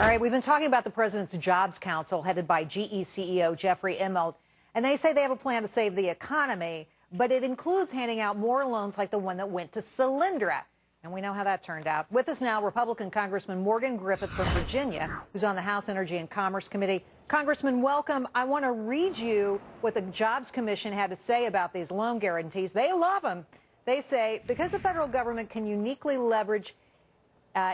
right, we've been talking about the President's Jobs Council headed by GE CEO Jeffrey Immelt, and they say they have a plan to save the economy, but it includes handing out more loans like the one that went to Solyndra. And we know how that turned out. With us now, Republican Congressman Morgan Griffith from Virginia, who's on the House Energy and Commerce Committee. Congressman, welcome. I want to read you what the Jobs Commission had to say about these loan guarantees. They love them. They say, because the federal government can uniquely leverage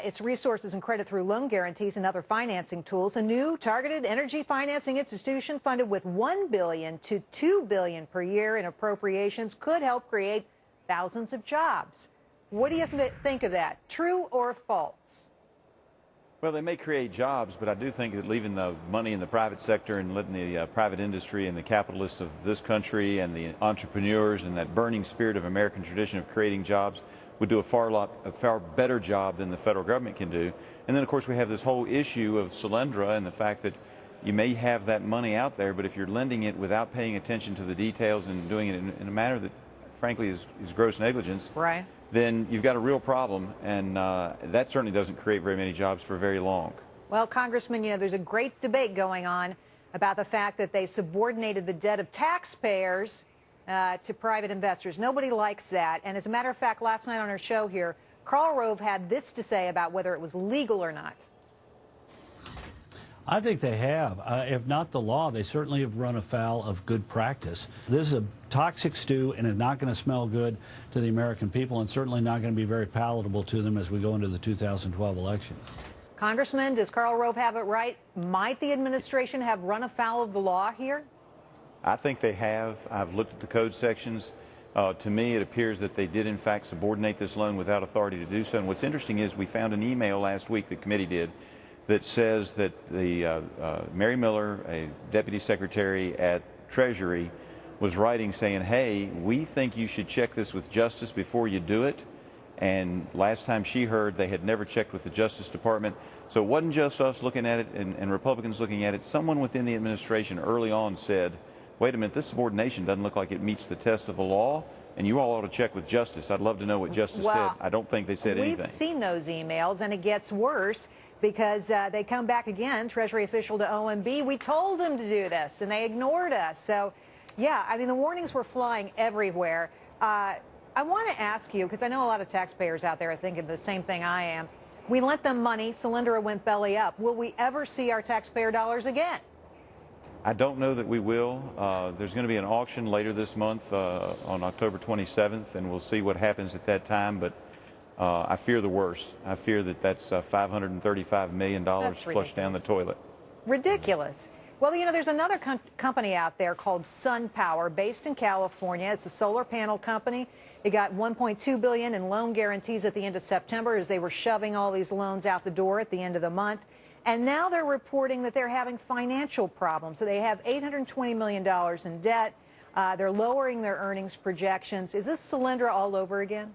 its resources and credit through loan guarantees and other financing tools, a new targeted energy financing institution funded with $1 billion to $2 billion per year in appropriations could help create thousands of jobs. What do you think of that? True or false? Well, they may create jobs, but I do think that leaving the money in the private sector and letting the private industry and the capitalists of this country and the entrepreneurs and that burning spirit of American tradition of creating jobs would do a far better job than the federal government can do. And then, of course, we have this whole issue of Solyndra and the fact that you may have that money out there, but if you're lending it without paying attention to the details and doing it in a manner that, frankly, is gross negligence, right, then you've got a real problem, and that certainly doesn't create very many jobs for very long. Well, Congressman, you know, there's a great debate going on about the fact that they subordinated the debt of taxpayers to private investors. Nobody likes that. And as a matter of fact, last night on our show here, Karl Rove had this to say about whether it was legal or not. I think they have. If not the law, they certainly have run afoul of good practice. This is a toxic stew, and it's not going to smell good to the American people, and certainly not going to be very palatable to them as we go into the 2012 election. Congressman, does Karl Rove have it right? Might the administration have run afoul of the law here? I think they have. I've looked at the code sections. To me, it appears that they did, in fact, subordinate this loan without authority to do so. And what's interesting is we found an email last week, the committee did, that says that the Mary Miller, a deputy secretary at Treasury, was writing saying, hey, we think you should check this with Justice before you do it. And last time she heard, they had never checked with the Justice Department. So it wasn't just us looking at it and Republicans looking at it. Someone within the administration early on said, wait a minute, this subordination doesn't look like it meets the test of the law, and you all ought to check with Justice. I'd love to know what Justice said. I don't think they said anything. We've seen those emails, and it gets worse because they come back again, Treasury official to OMB. We told them to do this, and they ignored us. So, yeah, I mean, the warnings were flying everywhere. I want to ask you, because I know a lot of taxpayers out there are thinking the same thing I am. We lent them money. Solyndra went belly up. Will we ever see our taxpayer dollars again? I don't know that we will. There's going to be an auction later this month on October 27th, and we'll see what happens at that time. But I fear the worst. I fear that that's $535 million flushed down the toilet. Ridiculous. Well, you know, there's another company out there called SunPower, based in California. It's a solar panel company. It got $1.2 billion in loan guarantees at the end of September as they were shoving all these loans out the door at the end of the month. And now they're reporting that they're having financial problems. So they have $820 million in debt. They're lowering their earnings projections. Is this Solyndra all over again?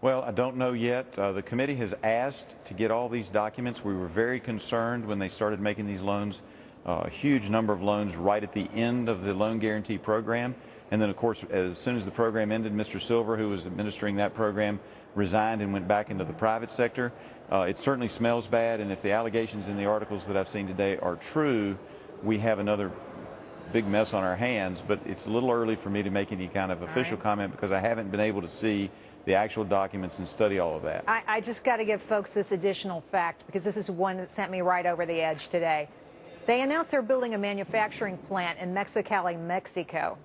Well, I don't know yet. The committee has asked to get all these documents. We were very concerned when they started making these loans, a huge number of loans right at the end of the loan guarantee program. And then, of course, as soon as the program ended, Mr. Silver, who was administering that program, resigned and went back into the private sector. It certainly smells bad, and if the allegations in the articles that I've seen today are true, we have another big mess on our hands. But it's a little early for me to make any kind of official comment because I haven't been able to see the actual documents and study all of that. I just got to give folks this additional fact because this is one that sent me right over the edge today. They announced they're building a manufacturing plant in Mexicali, Mexico.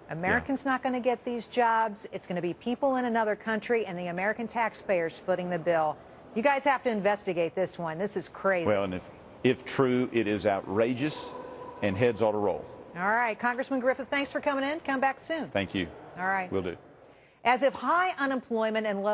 Americans not going to get these jobs. It's going to be people in another country and the American taxpayers footing the bill. You guys have to investigate this one. This is crazy. Well, and if true, it is outrageous, and heads ought to roll. All right. Congressman Griffith, thanks for coming in. Come back soon. Thank you. All right. Will do. As if high unemployment and low